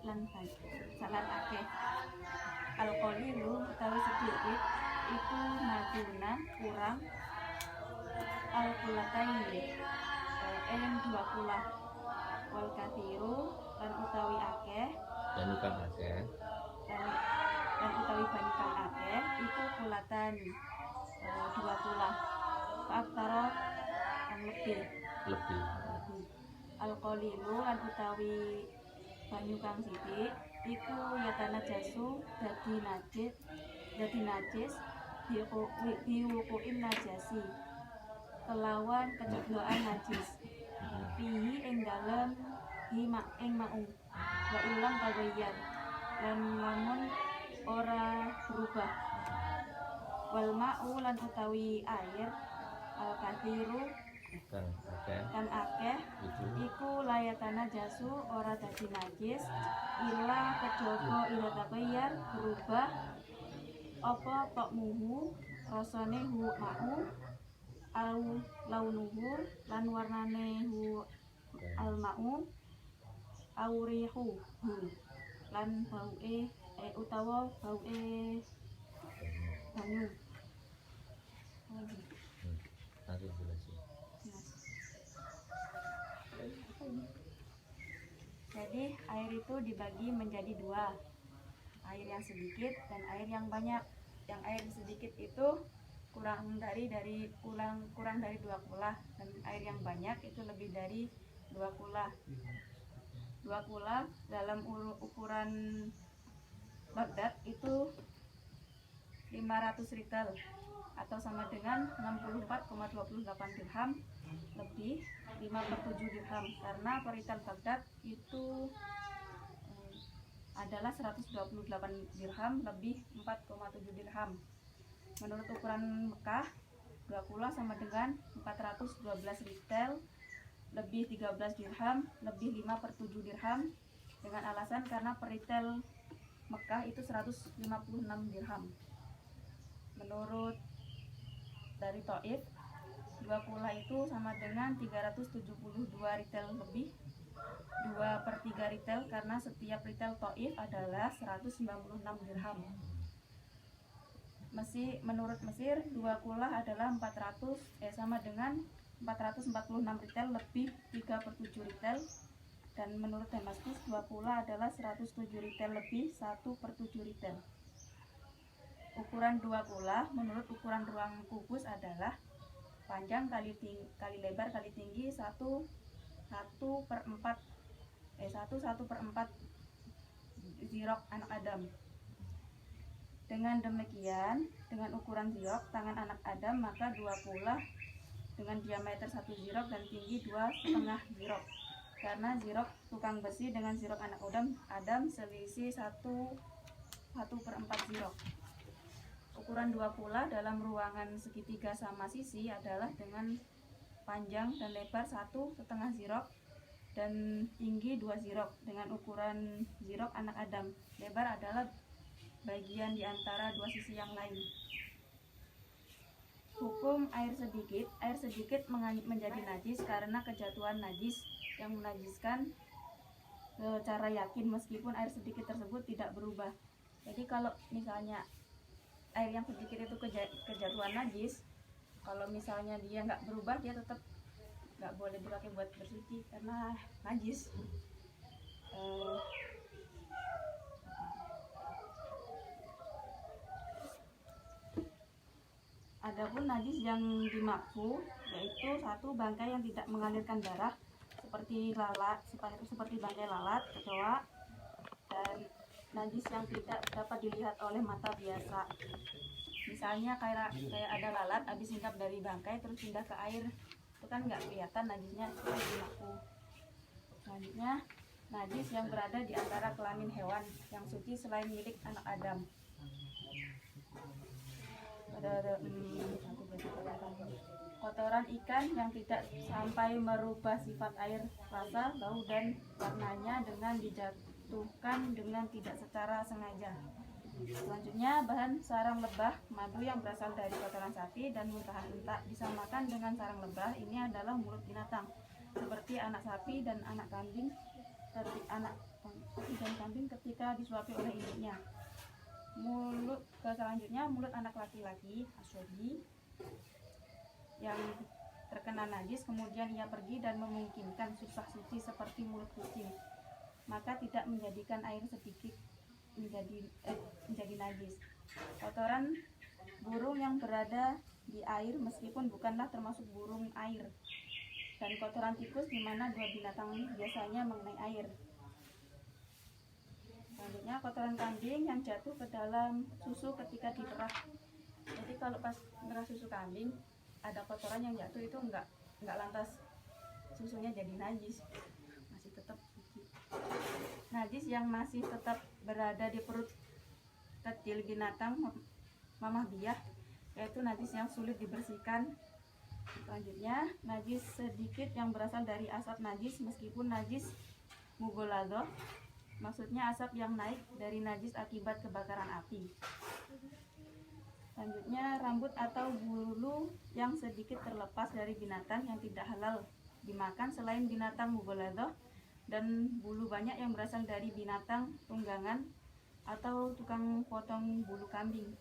lan akeh. Al-qalilu utawi sedikit iku maduna kurang al-kulataini ing 20. Wal kathiru lan utawi akeh dan kang akeh dan utawi banyu kang akeh iku kulatan 20. Faaktara kang lebih. Al-qalilu lan utawi banyu kang sithik iku yatana jasu dadi najis diwukuin najasi kelawan keceblokan najis fihi ing dalem ing ma'u wa ilang tagayyar lan lamun ora berubah. Wal ma'u lan utawi air al kathiru kang akeh iku layatana jasu ora dadi najis ila kejaba ila tagayyar berubah apa tok muhu rasane hu ma'u au launuhu lan warnane hu al ma'u au rihu lan bauke utawa bauke banyu. Jadi air itu dibagi menjadi dua, air yang sedikit dan air yang banyak. Yang air sedikit itu kurang dari 2 kula dan air yang banyak itu lebih dari 2 kula. 2 kula dalam ukuran Baghdad itu 500 ritel atau sama dengan 64,28 dirham lebih 5/7 dirham, karena per ritel Baghdad itu adalah 128 dirham lebih 4,7 dirham. Menurut ukuran Mekah 2 kula sama dengan 412 ritel lebih 13 dirham lebih 5/7 dirham, dengan alasan karena per ritel Mekah itu 156 dirham. Menurut dari Taif 2 kula itu sama dengan 372 ritel lebih 2/3 ritel, karena setiap ritel Taif adalah 196 dirham. Menurut Mesir 2 kula adalah sama dengan 446 ritel lebih 3/7 ritel, dan menurut Damaskus 2 kula adalah 107 ritel lebih 1/7 ritel. Ukuran 2 kula menurut ukuran ruang kubus adalah panjang kali lebar kali tinggi 1/4 zirok anak Adam. Dengan demikian, dengan ukuran zirok tangan anak Adam, maka 2 kula dengan diameter 1 zirok dan tinggi 2,5 zirok. Karena zirok tukang besi dengan zirok anak Adam selisih 1/4 zirok. Ukuran 2 kula dalam ruangan segitiga sama sisi adalah dengan panjang dan lebar 1,5 zirok dan tinggi 2 zirok dengan ukuran zirok anak Adam. Lebar adalah bagian di antara dua sisi yang lain. Hukum air sedikit menjadi najis karena kejatuhan najis yang menajiskan secara yakin meskipun air sedikit tersebut tidak berubah. Jadi kalau misalnya air yang sedikit itu kejatuhan najis, kalau misalnya dia nggak berubah, dia tetap nggak boleh dipakai buat bersuci karena najis. Adapun najis yang dimakfu yaitu 1. Bangkai yang tidak mengalirkan darah seperti bangkai lalat, kecoa, dan najis yang tidak dapat dilihat oleh mata biasa. Misalnya kayak ada lalat habis hinggap dari bangkai terus pindah ke air, itu kan nggak kelihatan najisnya, itu dimakfu. Selanjutnya, najis yang berada di antara kelamin hewan yang suci selain milik anak Adam. Kotoran ikan yang tidak sampai merubah sifat air, rasa, bau, dan warnanya dengan dijatuhkan dengan tidak secara sengaja. Selanjutnya, bahan sarang lebah, madu yang berasal dari kotoran sapi dan muntahan unta disamakan dengan sarang lebah. Ini adalah mulut binatang seperti anak sapi dan anak kambing, sapi dan kambing ketika disuapi oleh induknya. Selanjutnya mulut anak laki-laki asobi yang terkena najis, kemudian ia pergi dan memungkinkan susah suci seperti mulut kucing, maka tidak menjadikan air sedikit menjadi najis. Kotoran burung yang berada di air meskipun bukanlah termasuk burung air, dan kotoran tikus di mana dua binatang biasanya mengenai air. Selanjutnya kotoran kambing yang jatuh ke dalam susu ketika diperah. Jadi kalau pas merah susu kambing ada kotoran yang jatuh, itu enggak lantas susunya jadi najis, masih tetap suci. Najis yang masih tetap berada di perut kecil binatang mamah biah, yaitu najis yang sulit dibersihkan. Selanjutnya najis sedikit yang berasal dari asap najis meskipun najis mugoladoh, maksudnya asap yang naik dari najis akibat kebakaran api. Selanjutnya rambut atau bulu yang sedikit terlepas dari binatang yang tidak halal dimakan selain binatang mugoladoh, dan bulu banyak yang berasal dari binatang tunggangan atau tukang potong bulu kambing.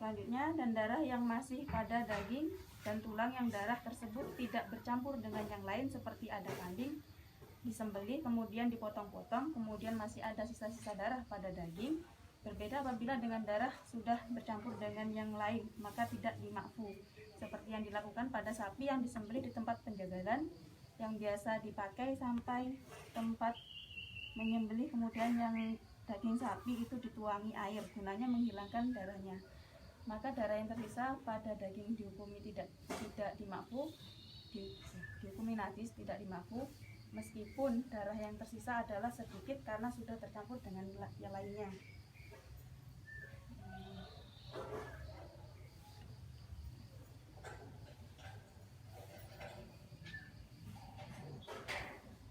Selanjutnya, dan darah yang masih pada daging dan tulang yang darah tersebut tidak bercampur dengan yang lain, seperti ada kambing disembelih kemudian dipotong-potong kemudian masih ada sisa-sisa darah pada daging. Berbeda apabila dengan darah sudah bercampur dengan yang lain, maka tidak dimakfu, seperti yang dilakukan pada sapi yang disembelih di tempat penjagalan yang biasa dipakai sampai tempat menyembelih, kemudian yang daging sapi itu dituangi air gunanya menghilangkan darahnya, maka darah yang tersisa pada daging dihukumi tidak dimakfu, dihukumi najis, tidak dimakfu, meskipun darah yang tersisa adalah sedikit karena sudah tercampur dengan yang lainnya.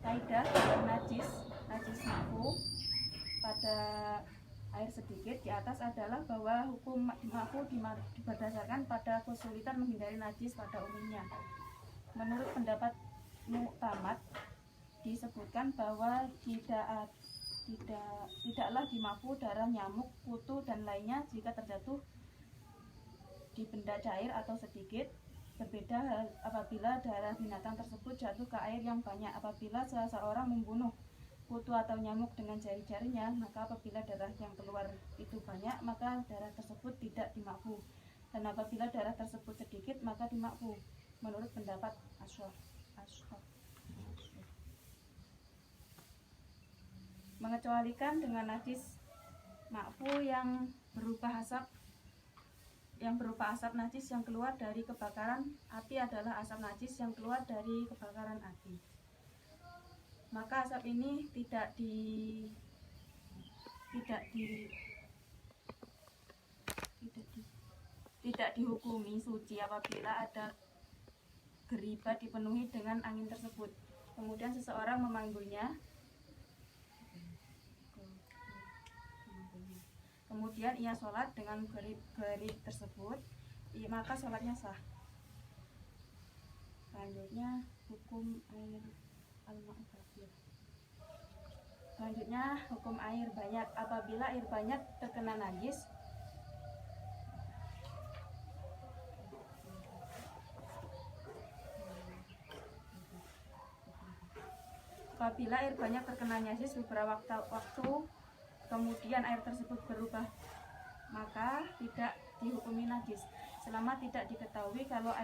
Kaidah najis makfu pada air sedikit di atas adalah bahwa hukum makfu berdasarkan pada kesulitan menghindari najis pada umumnya. Menurut pendapat muktamad disebutkan bahwa tidaklah dimakfu darah nyamuk, kutu dan lainnya jika terjatuh di benda cair atau sedikit. Berbeda apabila darah binatang tersebut jatuh ke air yang banyak. Apabila seseorang membunuh kutu atau nyamuk dengan jari-jarinya, maka apabila darah yang keluar itu banyak, maka darah tersebut tidak dimakfu, dan apabila darah tersebut sedikit, maka dimakfu, menurut pendapat Ashab. Mengecualikan dengan najis makfu yang berupa asap najis yang keluar dari kebakaran api adalah asap najis yang keluar dari kebakaran api. Maka asap ini tidak dihukumi suci apabila ada geribat dipenuhi dengan angin tersebut. Kemudian seseorang memanggulnya, kemudian ia sholat dengan gerib tersebut, maka sholatnya sah. Selanjutnya hukum air al-ma'kafir. Selanjutnya hukum air banyak. Apabila air banyak terkena najis, beberapa waktu kemudian air tersebut berubah, maka tidak dihukumi najis selama tidak diketahui kalau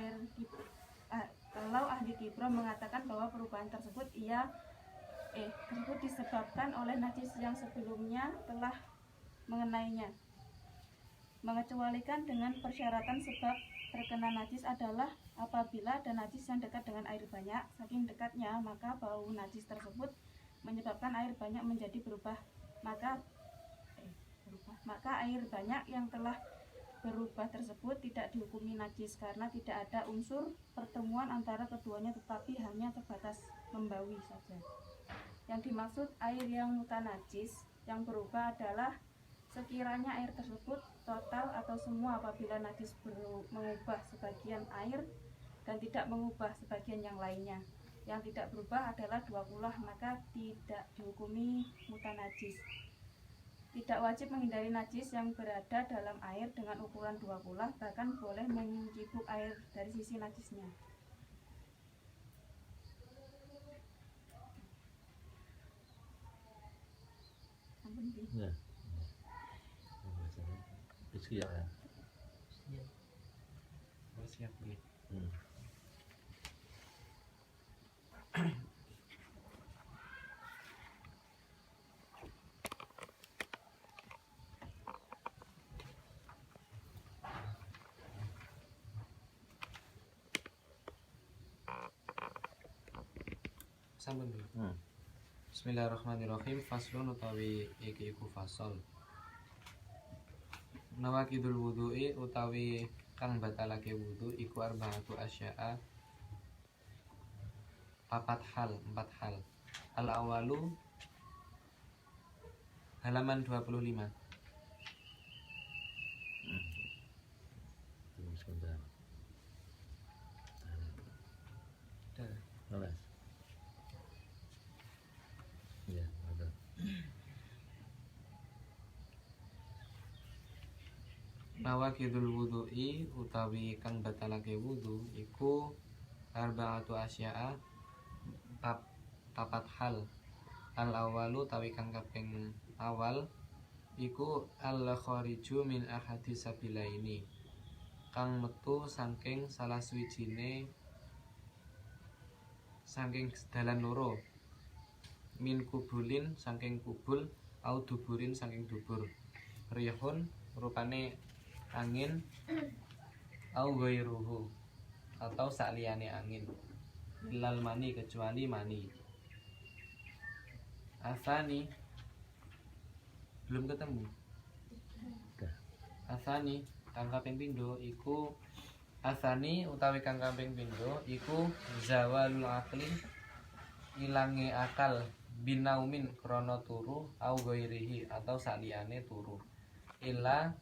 ahli kibro mengatakan bahwa perubahan tersebut disebabkan oleh najis yang sebelumnya telah mengenainya. Mengecualikan dengan persyaratan sebab terkena najis adalah apabila ada najis yang dekat dengan air banyak, saking dekatnya maka bau najis tersebut menyebabkan air banyak menjadi berubah, maka air banyak yang telah berubah tersebut tidak dihukumi najis karena tidak ada unsur pertemuan antara keduanya, tetapi hanya sebatas membaui saja. Yang dimaksud air yang mutanajis yang berubah adalah sekiranya air tersebut total atau semua apabila najis mengubah sebagian air dan tidak mengubah sebagian yang lainnya. Yang tidak berubah adalah 2 kulah, maka tidak dihukumi mutanajis. Tidak wajib menghindari najis yang berada dalam air dengan ukuran 2 kulah, bahkan boleh mencibuk air dari sisi najisnya. Ya. Siap ya. Siap nih. Sampun dulu. Bismillahirrahmanirrahim. Faslun utawi iki iku fasal. Nawakidul wudu'i utawi kang batalake wudu iku arba'atu asya'a, 4 hal. Al awalu halaman 25. Tunggu sebentar. Alas. Ya, ada. Nawakidul wudu'i utawi kang batalake wudu iku arba'atu asya'a, 4 hal. Al awalu utawi kang kaping awal iku al khariju min ahadi sabilaini, kang metu saking salah swijine saking dalan loro, min kubulin saking kubul, au duburin saking dubur, rihun rupane angin, au ghairuhu atau sakliyane angin, ilal mani kecuali mani. Asani belum ketemu. Asani kang kaping pindho iku asani utawi kang kaping pindho iku zawalul aqli, ilange akal, binaumin krana turu, au ghairihi atau saliyane turu, illa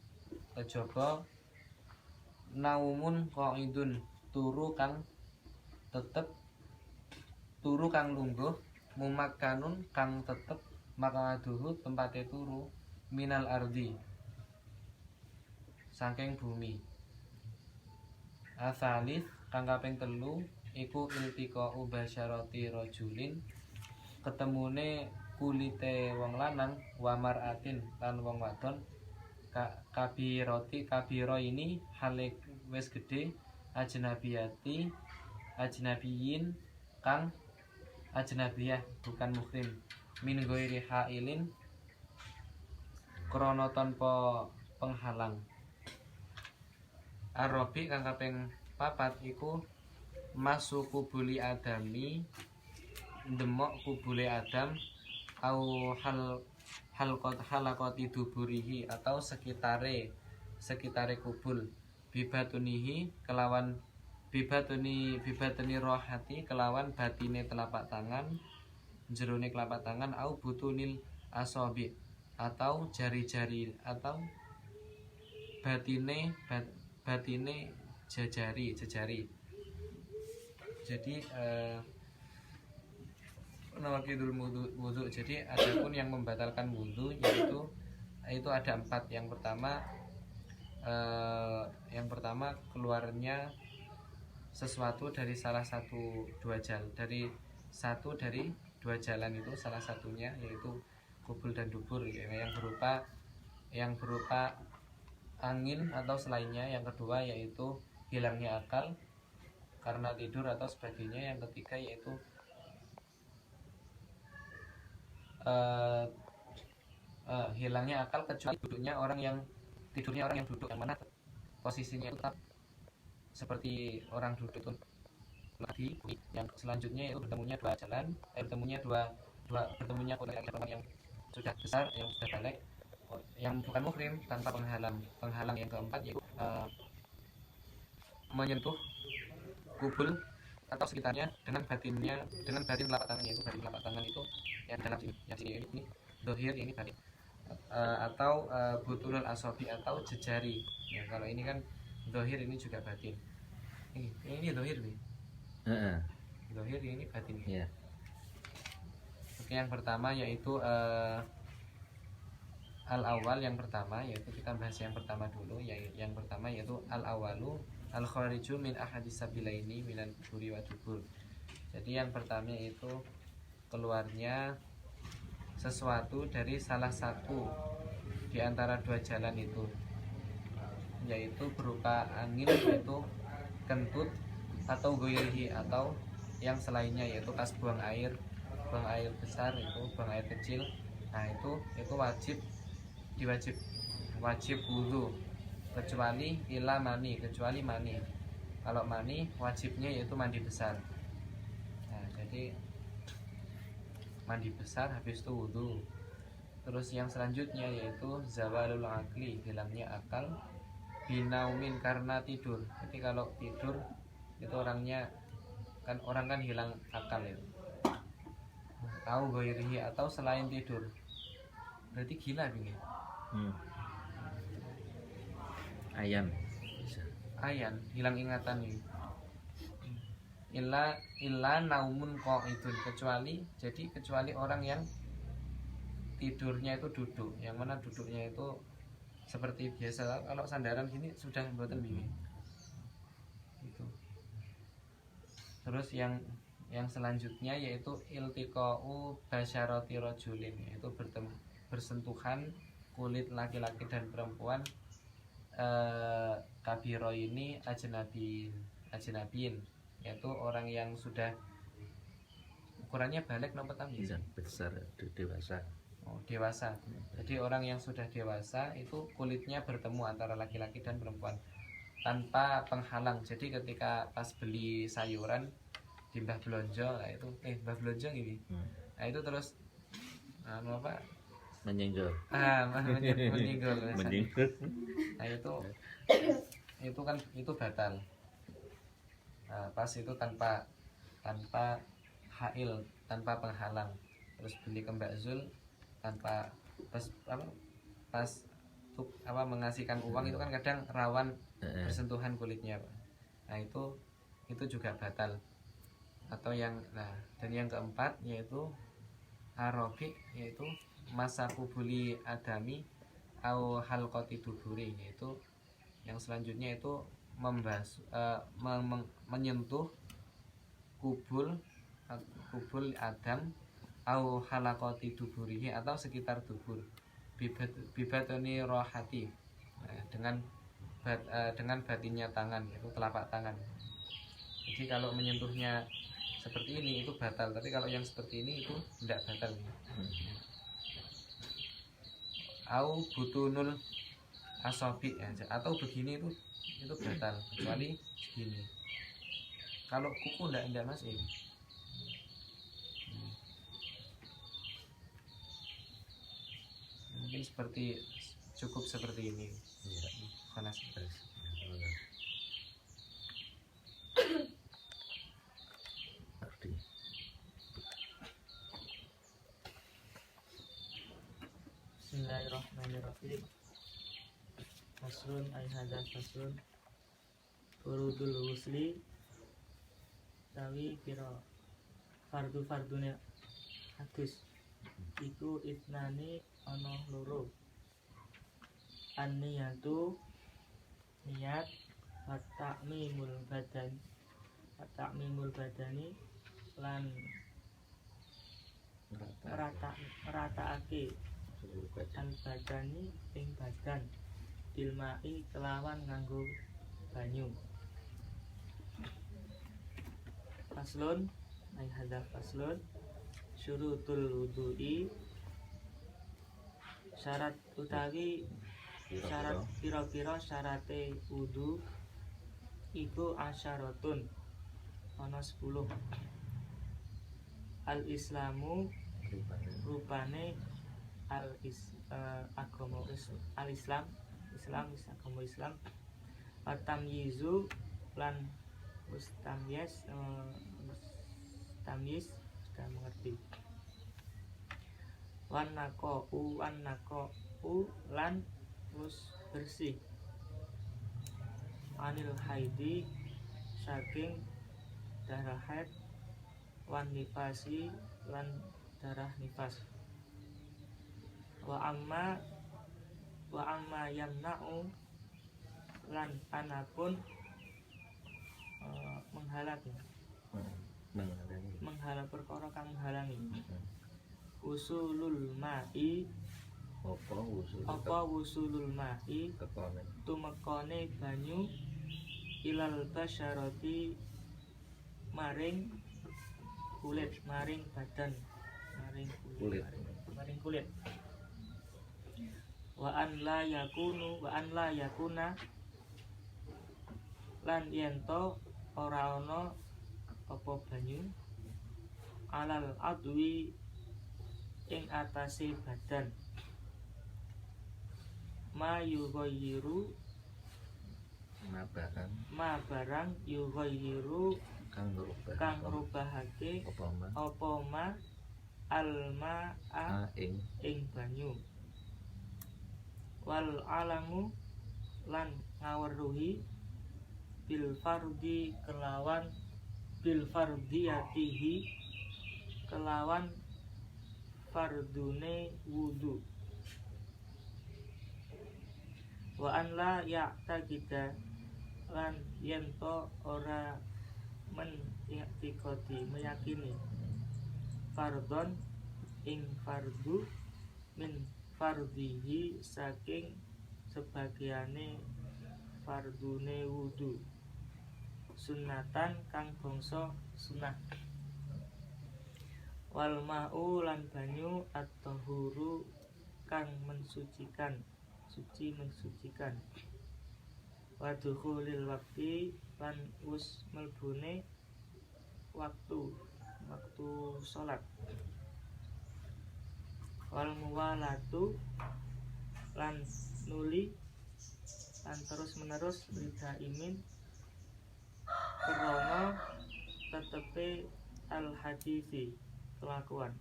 kejaba naumun qaidun, turu kang tetep, turu kang lungguh, mumakkanun kang tetep, maqaduhu tempate turu, minal ardi saking bumi. Asalis kang kaping telu iku iltiqa'u basyarati rajulin, ketemune kulite wong lanang, wa mar'atin lan wong wadon, kabiro ini hale wis gede, ajnabiyin kang ajnabiyah bukan muhrim, min ghairi hailin krana tanpa penghalang. Arabi kang kaping 4 iku masu kubuli adami, ndemok kubule Adam, au halakoti duburihi atau sekitare kubul, bibatunihi kelawan bibatuni rohati kelawan batine telapak tangan, jerone telapak tangan, au butunil asobi atau jari-jari, atau batine jejari. Jadi nawakidul wudu. Jadi adapun yang membatalkan wudu yaitu ada 4. Yang pertama keluarnya sesuatu dari salah satu dua jalan, dari dua jalan itu salah satunya yaitu kubul dan dubur, yang berupa angin atau selainnya. Yang kedua yaitu hilangnya akal karena tidur atau sebagainya. Yang ketiga yaitu hilangnya akal kecuali tidurnya orang yang duduk, yang mana posisinya itu tetap seperti orang duduk itu lagi. Yang selanjutnya itu bertemunya dua jalan, bertemunya orang yang sudah besar, yang sudah balik, yang bukan muhrim, tanpa penghalang. Yang keempat yaitu menyentuh kubul atau sekitarnya dengan batin telapak tangan, yaitu batin telapak tangan itu yang dalam sini ini dohir, ini batin, atau butunul asobi atau jejari. Ya, kalau ini kan dohir, ini juga batin. Ini dohir nih. zahir, ini batin. Iya. Oke, yang pertama yaitu al-awwal, yang pertama yaitu kita bahas yang pertama dulu. Yang pertama yaitu al-awwalu al-khariju min ahadis sabilaini minan duburi wa dubur. Jadi yang pertama itu keluarnya sesuatu dari salah satu di antara dua jalan itu, yaitu berupa angin, yaitu kentut, atau goyrihi, atau yang selainnya, yaitu pas buang air besar, itu buang air kecil. Nah itu wajib wudhu, kecuali ila mani, kecuali mani. Kalau mani wajibnya yaitu mandi besar. Nah jadi mandi besar, habis itu wudhu. Terus yang selanjutnya yaitu zawalul akli, hilangnya akal, binaumin, karena tidur. Jadi kalau tidur itu orang kan hilang akal itu. Tahu goirihi, atau selain tidur, berarti gila begini. Ayan bisa. Ayan, hilang ingatan ini. Illa naumun qaidun, kecuali orang yang tidurnya itu duduk, yang mana duduknya itu seperti biasa. Kalau sandaran gini sudah mboten bingung. Itu. Terus yang selanjutnya yaitu iltiqa'u basyarati rajulin, yaitu bersentuhan kulit laki-laki dan perempuan kabiro ini ajnabiin, yaitu orang yang sudah ukurannya balik nopo tamyiz, besar, dewasa. Oh, dewasa. Jadi orang yang sudah dewasa itu kulitnya bertemu antara laki-laki dan perempuan tanpa penghalang. Jadi ketika pas beli sayuran di Mbah Blonjo, nah itu Mbah Blonjo ini. Nah itu terus apa? Menyenggol. Menyenggol. Menyenggol. Nah itu kan itu batal. Nah, pas itu tanpa hail, tanpa penghalang. Terus beli ke Mbak Zul tanpa pas mengasihkan uang itu kan kadang rawan bersentuhan kulitnya, Pak. Nah itu juga batal. Atau dan yang keempat yaitu arabi, yaitu masa kubuli adami au halqati duburi, yaitu yang selanjutnya itu menyentuh kubul adam au halaqati duburihi, atau sekitar dubur, bibatoni rohati, dengan batinnya tangan, yaitu telapak tangan. Jadi kalau menyentuhnya seperti ini itu batal, tapi kalau yang seperti ini itu tidak batal. Au butunul asobi, atau begini itu batal, kecuali begini. Kalau kuku tidak mas ini. Mungkin cukup seperti ini. Iya. Panas. Bismillahirrahmanirrahim. Faslun ay hadza faslun furudul husli tawi pira fardune hadis iku itnani ana loro, an-niyatu niat, wa ta'mimul badani lan merataake al-badani ing badan bilma'i kelawan nganggo banyu. Faslun ay hadza faslun syurutul wudu'i, syarat utawi syarat pira-pira syarate wudu iku asyaratun ana 10. Al-islamu rupane agama al-islam, agama Islam, tamyizu lan mustamyiz sudah mengerti, wan naqu lan terus bersih, anil haidi saking darah haid, wan nifasi lan darah nifas. Wa amma yamna'u lan anapun menghalangi menghalang perkara kang menghalangi usulul ma'i apa usulul ma'i tumekane banyu ilal basyarati maring kulit maring badan maring kulit wa an la yakuna lan yento ora ana apa banyu alal adwi ing atase badan ma yughayyiru ma barang yughayyiru kang ngrubahake apa ma alma ing banyu wal alamu lan ngaweruhi bil fardiyatihi kelawan fardune wudu wa an la ya'taqida lan yento ora meyakini fardon ing fardu min fardihi saking sebagiane fardune wudu sunnatan kang bangsa sunnah wal ma'u lan banyu at-tahuru kang mensucikan wa dukhulil waqti lan wis melbune waktu salat wal muwalatu lan nuli lan terus menerus rida imin krana tetepe al hadisi kelakuan.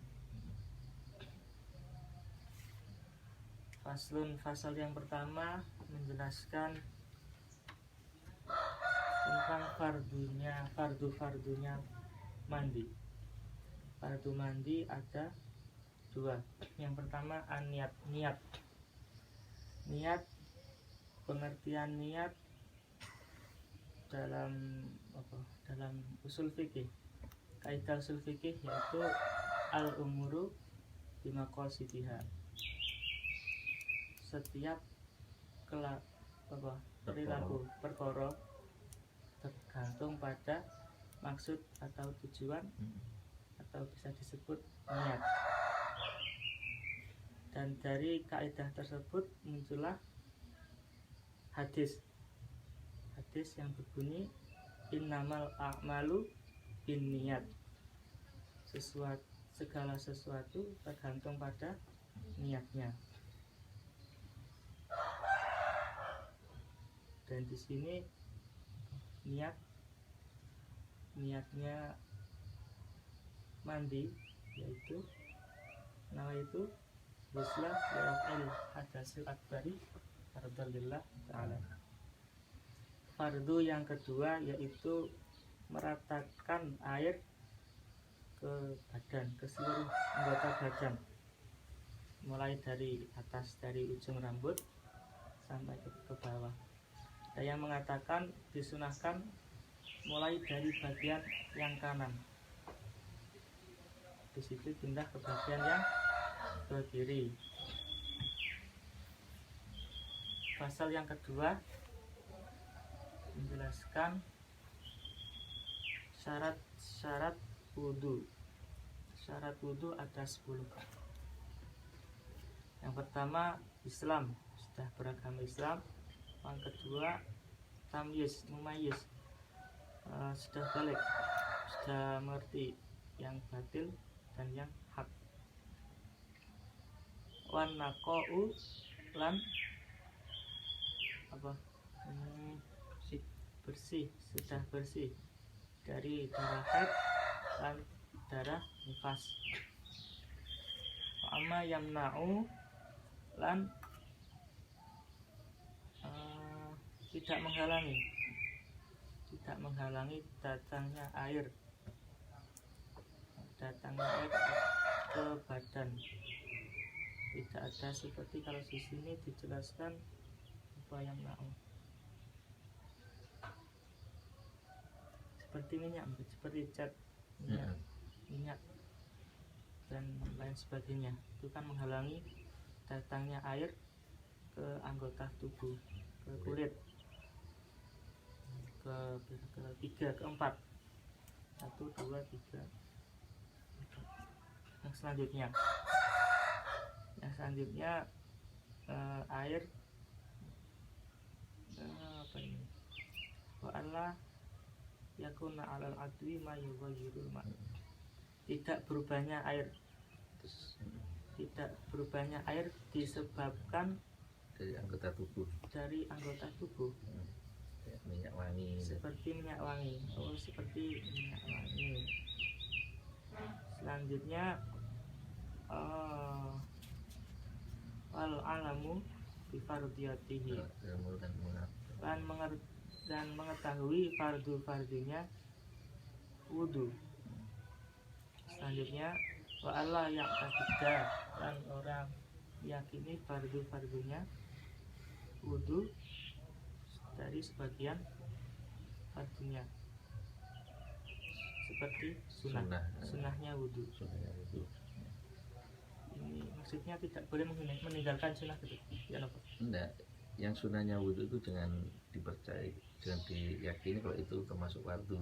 Fasal yang pertama menjelaskan tentang fardu-fardunya mandi. Fardu mandi ada dua. Yang pertama niat. Pengertian niat dalam usul fikih. Kaidah usul fikih yaitu al umuru bimaqasidiha. Setiap perilaku perkara tergantung pada maksud atau tujuan atau bisa disebut niat. Dan dari kaidah tersebut muncullah hadis yang berbunyi innamal a'malu binniyat. Segala sesuatu tergantung pada niatnya. Dan di sini niatnya mandi yaitu nawaitu ghusla wa raf'il hadasil akbari fardalillah ta'ala. Fardu yang kedua yaitu meratakan air ke badan, ke seluruh anggota badan, mulai dari atas, dari ujung rambut sampai ke bawah. Ada yang mengatakan disunahkan mulai dari bagian yang kanan, di situ pindah ke bagian yang ke kiri. Pasal yang kedua menjelaskan syarat wudu. Syarat wudu ada 10. Yang pertama Islam, sudah beragama Islam. Yang kedua tamyiz, mumayyiz, sudah balik, sudah mengerti yang batil dan yang hak. Wan naqa'u lan bersih, sudah bersih dari darah haid dan darah nifas. Amma yamna'u lan tidak menghalangi datangnya air datangnya air ke badan. Tidak ada seperti kalau di sini dijelaskan apa yang mau seperti minyak, seperti cat minyak dan lain sebagainya. Itu kan menghalangi datangnya air ke anggota tubuh, ke kulit, ke 3, ke 4. 1, 2, 3. Yang selanjutnya air apa ini? Wa Allah yakuna 'alal adwi ma yughayyirul ma. Tidak berubahnya air disebabkan Dari anggota tubuh. Kayak minyak wangi. Seperti minyak wangi. Seperti minyak wangi. Selanjutnya wal alamu bi fardiyatihi. Dan mengetahui fardu-fardunya wudu. Selanjutnya wa Allah yang ketiga, dan orang yakini fardu-fardunya wudu dari sebagian fardunya, seperti sunnahnya wudu. Ini maksudnya tidak boleh meninggalkan sunnah gitu ya, Pak? Enggak, yang sunahnya wudhu itu jangan dipercaya, jangan diyakini kalau itu termasuk fardu.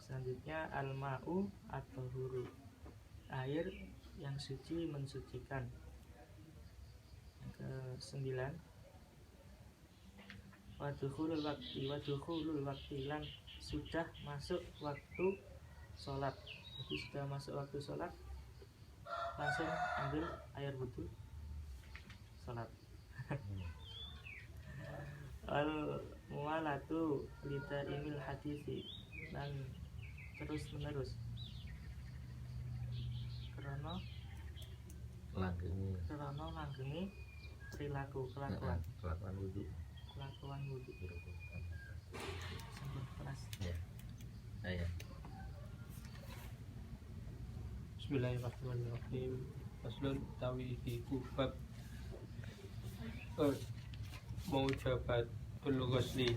Selanjutnya al-ma'u atau huru, air yang suci mensucikan. Yang ke-9 wadukhulul wakti lan sudah masuk waktu sholat. Jadi sudah masuk waktu sholat, langsung ambil air wudhu, sholat. Al muwalatu lita imil hadisi, dan terus menerus karena langgeng perilaku kelakuan wudhu. Sampai kelas. Ya. Bismillahirrahmanirrahim. Faslun tawi di kubab mau jabat ghusli,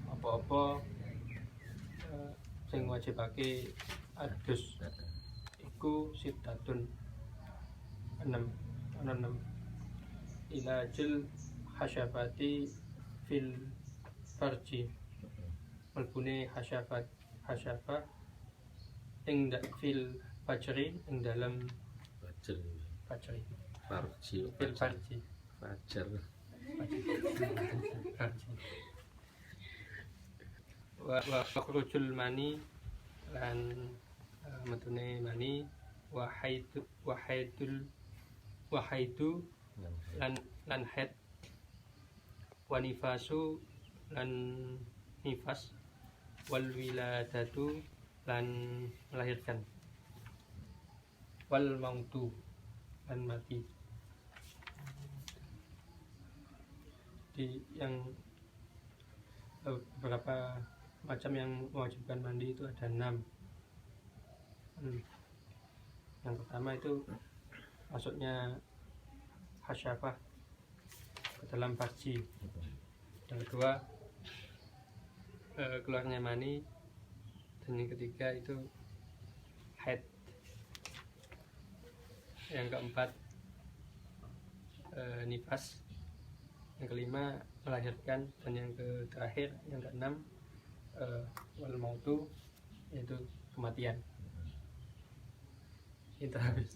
apa-apa sing wajibake adus iku sitatun 6 ilajil hasyafati fil farji, melbune hasyafah ing fil fajri, ing dalam fajri fil farji Fajar. wa khurujul mani lan metune mani wa haidu lan haid wa nifasu lan nifas wal wiladatu lan melahirkan wal mautu lan mati. Di yang beberapa macam yang mewajibkan mandi itu ada 6. Yang pertama itu masuknya hasyafah ke dalam farji. Yang kedua keluarnya mani, dan yang ketiga itu haid. Yang keempat nifas. Yang kelima melahirkan, dan yang terakhir yang keenam wal mautu, yaitu kematian. Itu habis.